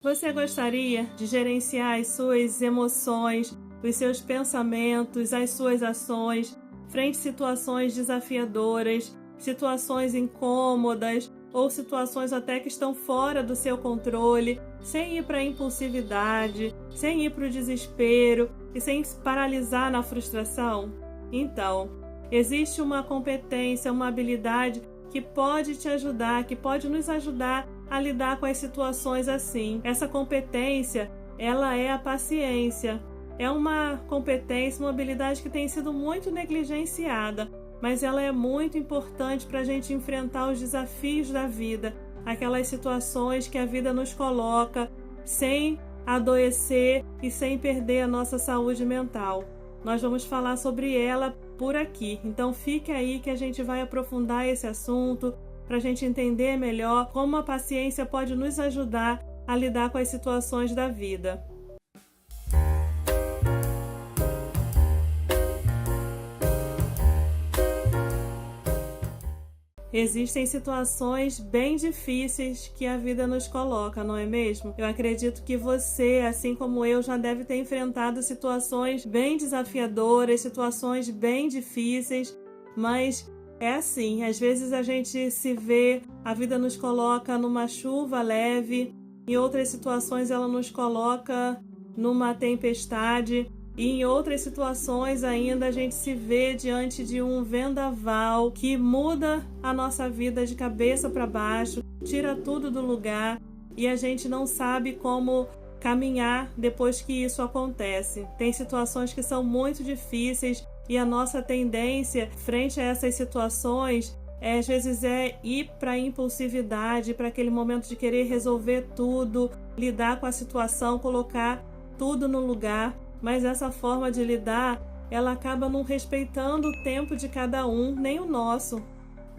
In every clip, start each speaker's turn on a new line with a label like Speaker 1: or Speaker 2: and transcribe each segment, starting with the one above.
Speaker 1: Você gostaria de gerenciar as suas emoções, os seus pensamentos, as suas ações, frente a situações desafiadoras, situações incômodas ou situações até que estão fora do seu controle, sem ir para a impulsividade, sem ir para o desespero e sem se paralisar na frustração? Então, existe uma competência, uma habilidade que pode te ajudar, que pode nos ajudar a lidar com as situações assim. Essa competência, ela é a paciência. É uma competência, uma habilidade que tem sido muito negligenciada, mas ela é muito importante para a gente enfrentar os desafios da vida, aquelas situações que a vida nos coloca, sem adoecer e sem perder a nossa saúde mental. Nós vamos falar sobre ela por aqui, então fique aí que a gente vai aprofundar esse assunto para a gente entender melhor como a paciência pode nos ajudar a lidar com as situações da vida. Existem situações bem difíceis que a vida nos coloca, não é mesmo? Eu acredito que você, assim como eu, já deve ter enfrentado situações bem desafiadoras, situações bem difíceis, mas é assim, às vezes a gente se vê, a vida nos coloca numa chuva leve, em outras situações ela nos coloca numa tempestade, e em outras situações ainda a gente se vê diante de um vendaval que muda a nossa vida de cabeça para baixo, tira tudo do lugar e a gente não sabe como caminhar depois que isso acontece. Tem situações que são muito difíceis e a nossa tendência frente a essas situações às vezes é ir para a impulsividade, para aquele momento de querer resolver tudo, lidar com a situação, colocar tudo no lugar. Mas essa forma de lidar, ela acaba não respeitando o tempo de cada um, nem o nosso.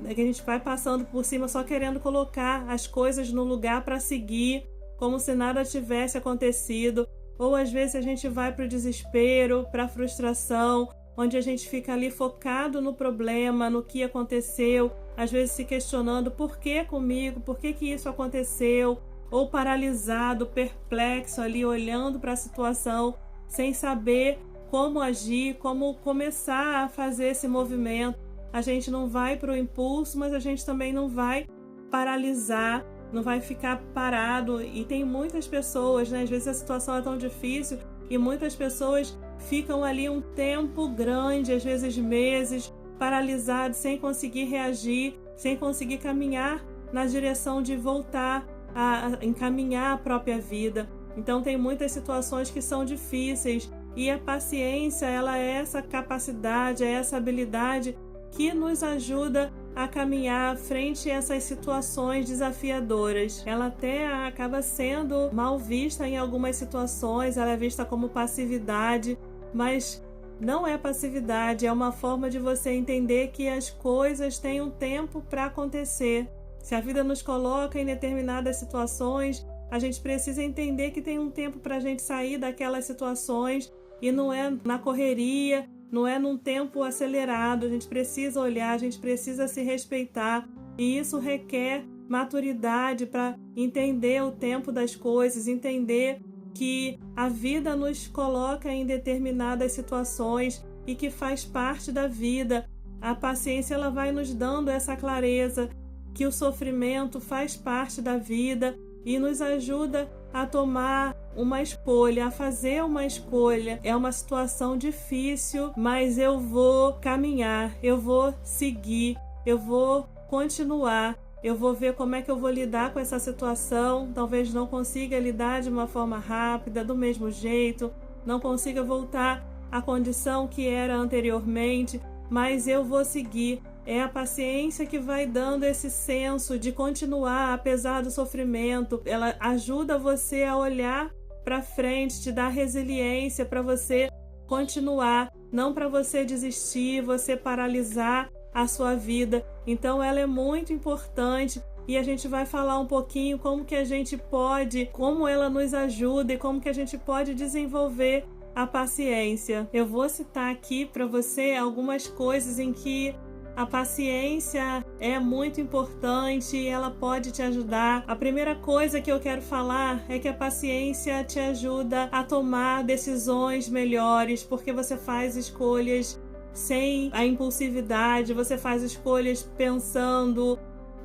Speaker 1: É que a gente vai passando por cima só querendo colocar as coisas no lugar para seguir, como se nada tivesse acontecido. Ou às vezes a gente vai para o desespero, para a frustração, onde a gente fica ali focado no problema, no que aconteceu, às vezes se questionando por que comigo, por que isso aconteceu, ou paralisado, perplexo ali, olhando para a situação, sem saber como agir, como começar a fazer esse movimento. A gente não vai para o impulso, mas a gente também não vai paralisar, não vai ficar parado. E tem muitas pessoas, né? Às vezes a situação é tão difícil e muitas pessoas ficam ali um tempo grande, às vezes meses, paralisados, sem conseguir reagir, sem conseguir caminhar na direção de voltar a encaminhar a própria vida. Então tem muitas situações que são difíceis e a paciência, ela é essa capacidade, é essa habilidade que nos ajuda a caminhar frente a essas situações desafiadoras. Ela até acaba sendo mal vista em algumas situações, ela é vista como passividade, mas não é passividade, é uma forma de você entender que as coisas têm um tempo para acontecer. Se a vida nos coloca em determinadas situações, a gente precisa entender que tem um tempo para a gente sair daquelas situações e não é na correria, não é num tempo acelerado. A gente precisa olhar, a gente precisa se respeitar e isso requer maturidade para entender o tempo das coisas, entender que a vida nos coloca em determinadas situações e que faz parte da vida. A paciência, ela vai nos dando essa clareza que o sofrimento faz parte da vida e nos ajuda a tomar uma escolha, a fazer uma escolha. É uma situação difícil, mas eu vou caminhar, eu vou seguir, eu vou continuar, eu vou ver como é que eu vou lidar com essa situação. Talvez não consiga lidar de uma forma rápida, do mesmo jeito, não consiga voltar à condição que era anteriormente, mas eu vou seguir. É a paciência que vai dando esse senso de continuar apesar do sofrimento. Ela ajuda você a olhar para frente, te dá resiliência para você continuar, não para você desistir, você paralisar a sua vida. Então ela é muito importante e a gente vai falar um pouquinho como que a gente pode, como ela nos ajuda e como que a gente pode desenvolver a paciência. Eu vou citar aqui para você algumas coisas em que A paciência é muito importante e ela pode te ajudar. A primeira coisa que eu quero falar é que a paciência te ajuda a tomar decisões melhores, porque você faz escolhas sem a impulsividade, você faz escolhas pensando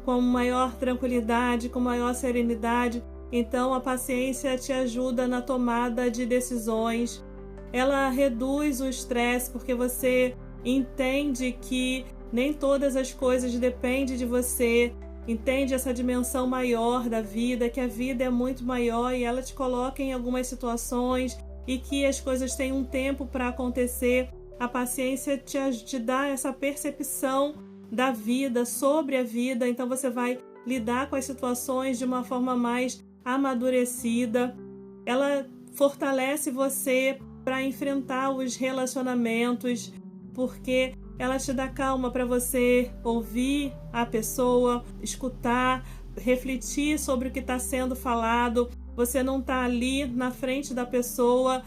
Speaker 1: com maior tranquilidade, com maior serenidade. Então a paciência te ajuda na tomada de decisões. Ela reduz o estresse, porque você entende que nem todas as coisas dependem de você, entende essa dimensão maior da vida, que a vida é muito maior e ela te coloca em algumas situações e que as coisas têm um tempo para acontecer. A paciência te dá essa percepção da vida, sobre a vida, então você vai lidar com as situações de uma forma mais amadurecida. Ela fortalece você para enfrentar os relacionamentos, porque ela te dá calma para você ouvir a pessoa, escutar, refletir sobre o que está sendo falado. Você não está ali na frente da pessoa,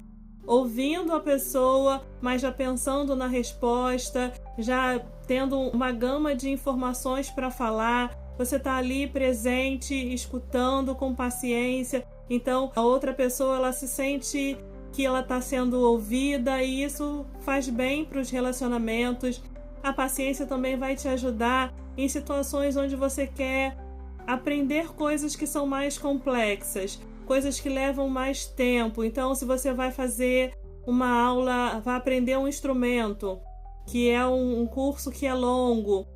Speaker 1: ouvindo a pessoa, mas já pensando na resposta, já tendo uma gama de informações para falar. Você está ali presente, escutando com paciência. Então, a outra pessoa ela se sente que ela está sendo ouvida e isso faz bem para os relacionamentos. A paciência também vai te ajudar em situações onde você quer aprender coisas que são mais complexas, coisas que levam mais tempo. Então, se você vai fazer uma aula, vai aprender um instrumento, que é um curso que é longo,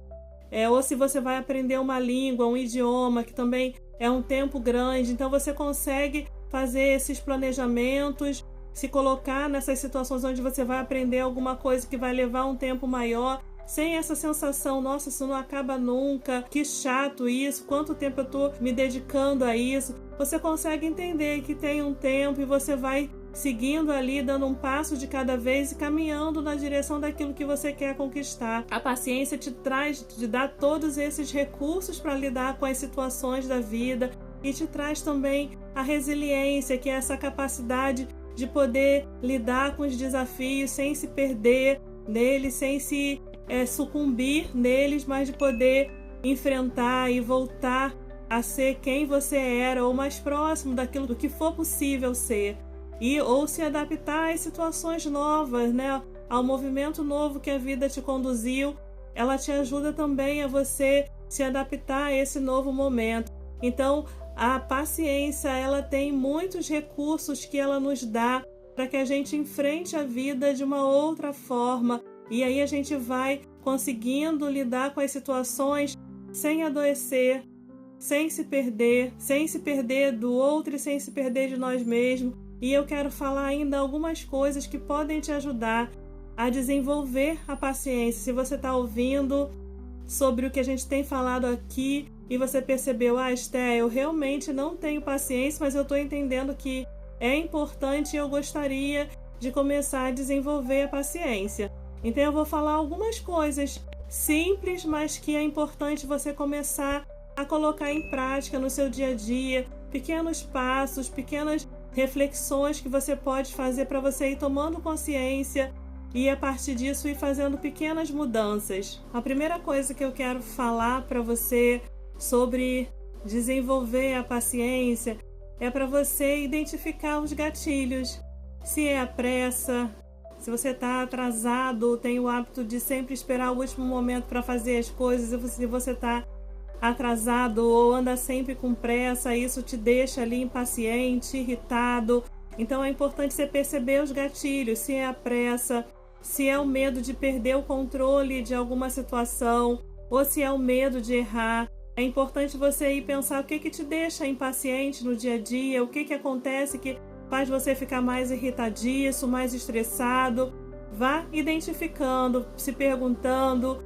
Speaker 1: ou se você vai aprender uma língua, um idioma, que também é um tempo grande, então você consegue fazer esses planejamentos, se colocar nessas situações onde você vai aprender alguma coisa que vai levar um tempo maior, sem essa sensação, nossa, isso não acaba nunca, que chato isso, quanto tempo eu estou me dedicando a isso. Você consegue entender que tem um tempo e você vai seguindo ali, dando um passo de cada vez e caminhando na direção daquilo que você quer conquistar. A paciência te dá todos esses recursos para lidar com as situações da vida e te traz também a resiliência, que é essa capacidade de poder lidar com os desafios sem se perder neles, sem se sucumbir neles, mas de poder enfrentar e voltar a ser quem você era ou mais próximo daquilo do que for possível ser, ou se adaptar às situações novas, né? Ao movimento novo que a vida te conduziu. Ela te ajuda também a você se adaptar a esse novo momento. Então, a paciência, ela tem muitos recursos que ela nos dá para que a gente enfrente a vida de uma outra forma. E aí a gente vai conseguindo lidar com as situações sem adoecer, sem se perder do outro e sem se perder de nós mesmos. E eu quero falar ainda algumas coisas que podem te ajudar a desenvolver a paciência. Se você está ouvindo sobre o que a gente tem falado aqui e você percebeu, Esté, eu realmente não tenho paciência, mas eu estou entendendo que é importante e eu gostaria de começar a desenvolver a paciência. Então eu vou falar algumas coisas simples, mas que é importante você começar a colocar em prática no seu dia a dia, pequenos passos, pequenas reflexões que você pode fazer para você ir tomando consciência e a partir disso ir fazendo pequenas mudanças. A primeira coisa que eu quero falar para você sobre desenvolver a paciência é para você identificar os gatilhos. Se é a pressa, se você está atrasado, tem o hábito de sempre esperar o último momento para fazer as coisas, se você está atrasado ou anda sempre com pressa, isso te deixa ali impaciente, irritado. Então é importante você perceber os gatilhos, se é a pressa, se é o medo de perder o controle de alguma situação, ou se é o medo de errar. É importante você ir pensar o que te deixa impaciente no dia a dia, o que acontece que faz você ficar mais irritadiço, mais estressado. Vá identificando, se perguntando,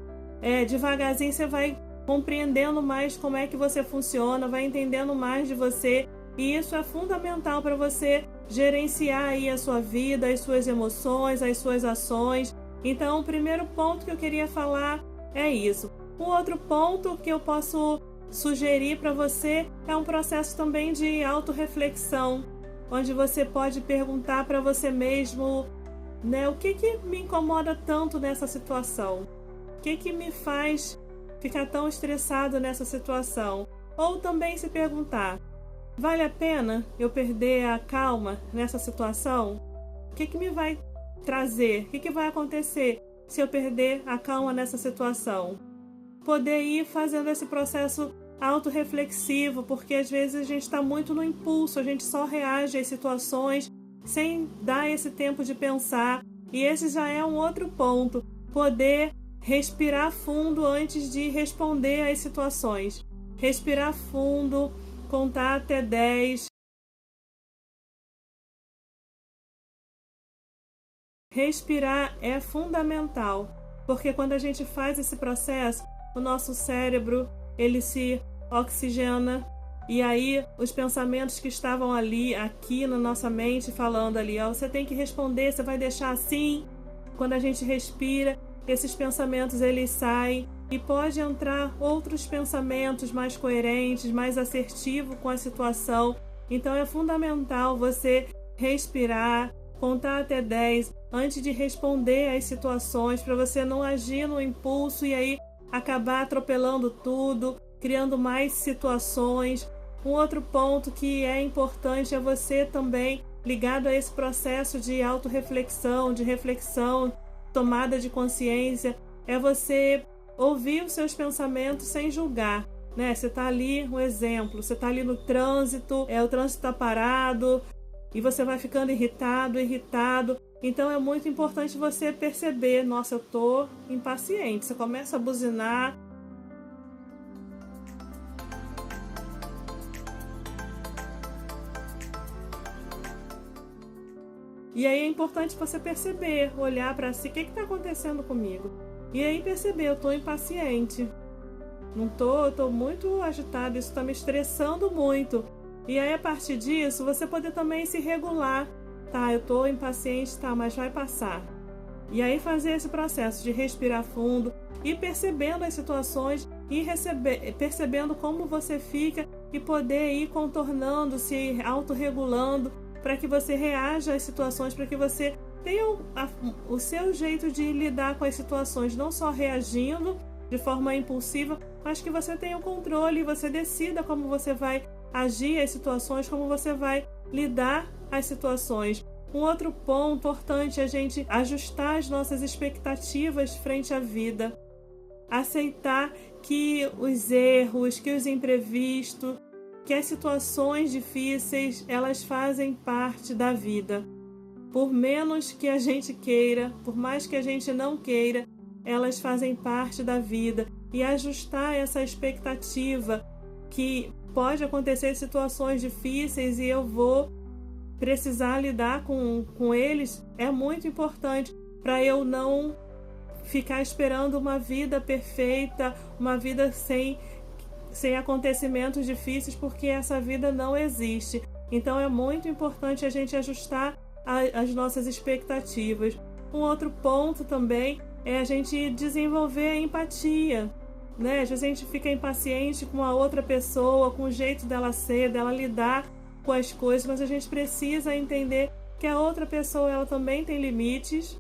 Speaker 1: devagarzinho você vai compreendendo mais como é que você funciona, vai entendendo mais de você, e isso é fundamental para você gerenciar aí a sua vida, as suas emoções, as suas ações. Então, o primeiro ponto que eu queria falar é isso. O outro ponto que eu posso sugerir para você é um processo também de autorreflexão, onde você pode perguntar para você mesmo, né, o que me incomoda tanto nessa situação? O que me faz ficar tão estressado nessa situação? Ou também se perguntar, vale a pena eu perder a calma nessa situação? O que me vai trazer? O que vai acontecer se eu perder a calma nessa situação? Poder ir fazendo esse processo autorreflexivo, porque às vezes a gente está muito no impulso, a gente só reage às situações sem dar esse tempo de pensar. E esse já é um outro ponto, poder respirar fundo antes de responder às situações. Respirar fundo, contar até 10. Respirar é fundamental, porque quando a gente faz esse processo, o nosso cérebro, ele se oxigena, e aí os pensamentos que estavam ali, aqui na nossa mente, falando ali, ó, você tem que responder, você vai deixar assim. Quando a gente respira, esses pensamentos eles saem e pode entrar outros pensamentos mais coerentes, mais assertivos com a situação. Então é fundamental você respirar, contar até 10 antes de responder às situações, para você não agir no impulso e aí acabar atropelando tudo, criando mais situações. Um outro ponto que é importante é você também, ligado a esse processo de autorreflexão, de reflexão, tomada de consciência, é você ouvir os seus pensamentos sem julgar, né? Você está ali, um exemplo, você está ali no trânsito, o trânsito está parado e você vai ficando irritado. Então é muito importante você perceber, nossa, eu tô impaciente. Você começa a buzinar. E aí é importante você perceber, olhar para si, o que está acontecendo comigo? E aí perceber, eu tô impaciente. Não tô, eu tô muito agitado, isso está me estressando muito. E aí a partir disso, você poder também se regular. Tá, eu tô impaciente, tá, mas vai passar. E aí fazer esse processo de respirar fundo e percebendo as situações e percebendo como você fica e poder ir contornando, se autorregulando para que você reaja às situações, para que você tenha o seu jeito de lidar com as situações, não só reagindo de forma impulsiva, mas que você tenha o controle e você decida como você vai agir às situações, como você vai lidar às situações. Um outro ponto importante é a gente ajustar as nossas expectativas frente à vida. Aceitar que os erros, que os imprevistos, que as situações difíceis, elas fazem parte da vida. Por menos que a gente queira, por mais que a gente não queira, elas fazem parte da vida. E ajustar essa expectativa que pode acontecer situações difíceis e eu vou precisar lidar com eles é muito importante para eu não ficar esperando uma vida perfeita, uma vida sem acontecimentos difíceis, porque essa vida não existe. Então é muito importante a gente ajustar as nossas expectativas. Um outro ponto também é a gente desenvolver a empatia, né? Às vezes a gente fica impaciente com a outra pessoa, com o jeito dela ser, dela lidar com as coisas, mas a gente precisa entender que a outra pessoa ela também tem limites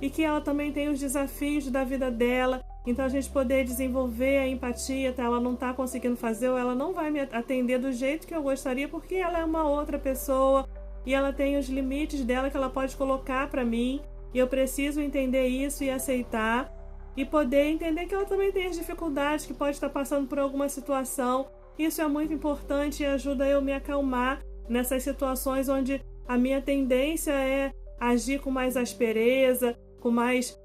Speaker 1: e que ela também tem os desafios da vida dela. Então a gente poder desenvolver a empatia, tá? Ela não está conseguindo fazer ou ela não vai me atender do jeito que eu gostaria porque ela é uma outra pessoa e ela tem os limites dela que ela pode colocar para mim e eu preciso entender isso e aceitar e poder entender que ela também tem as dificuldades, que pode estar passando por alguma situação. Isso é muito importante e ajuda eu me acalmar nessas situações onde a minha tendência é agir com mais aspereza, com mais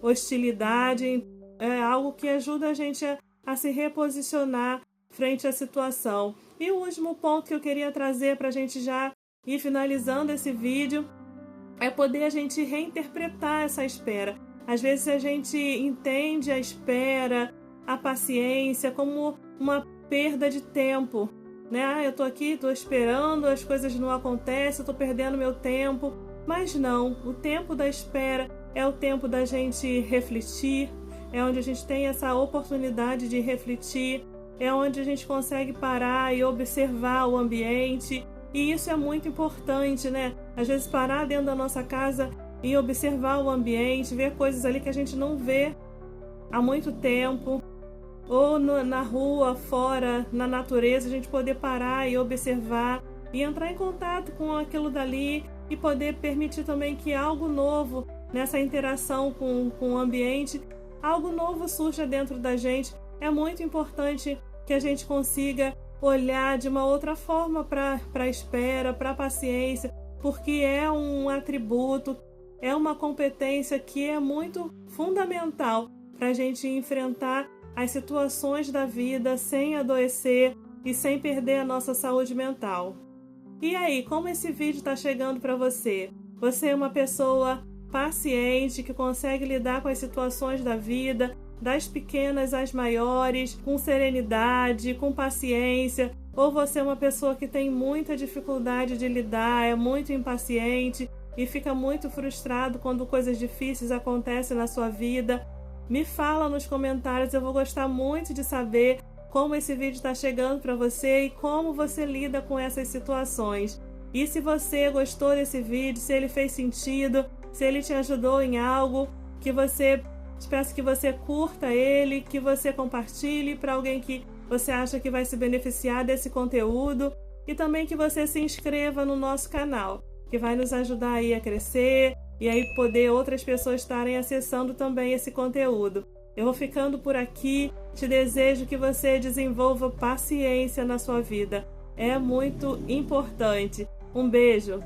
Speaker 1: hostilidade. É algo que ajuda a gente a se reposicionar frente à situação. E o último ponto que eu queria trazer para a gente já ir finalizando esse vídeo é poder a gente reinterpretar essa espera. Às vezes a gente entende a espera, a paciência como uma perda de tempo, né? Eu tô aqui, tô esperando, as coisas não acontecem, eu tô perdendo meu tempo. Mas não, o tempo da espera é o tempo da gente refletir, é onde a gente tem essa oportunidade de refletir, é onde a gente consegue parar e observar o ambiente. E isso é muito importante, né? Às vezes parar dentro da nossa casa e observar o ambiente, ver coisas ali que a gente não vê há muito tempo, ou na rua, fora, na natureza, a gente poder parar e observar e entrar em contato com aquilo dali e poder permitir também que algo novo nessa interação com o ambiente, algo novo surja dentro da gente. É muito importante que a gente consiga olhar de uma outra forma para a espera, para a paciência, porque é um atributo, é uma competência que é muito fundamental para a gente enfrentar as situações da vida sem adoecer e sem perder a nossa saúde mental. E aí, como esse vídeo está chegando para você? Você é uma pessoa paciente que consegue lidar com as situações da vida, das pequenas às maiores, com serenidade, com paciência? Ou você é uma pessoa que tem muita dificuldade de lidar, é muito impaciente e fica muito frustrado quando coisas difíceis acontecem na sua vida? Me fala nos comentários, eu vou gostar muito de saber como esse vídeo está chegando para você e como você lida com essas situações. E se você gostou desse vídeo, se ele fez sentido, se ele te ajudou em algo, peço que você curta ele, que você compartilhe para alguém que você acha que vai se beneficiar desse conteúdo e também que você se inscreva no nosso canal, que vai nos ajudar aí a crescer e aí poder outras pessoas estarem acessando também esse conteúdo. Eu vou ficando por aqui, te desejo que você desenvolva paciência na sua vida. É muito importante. Um beijo!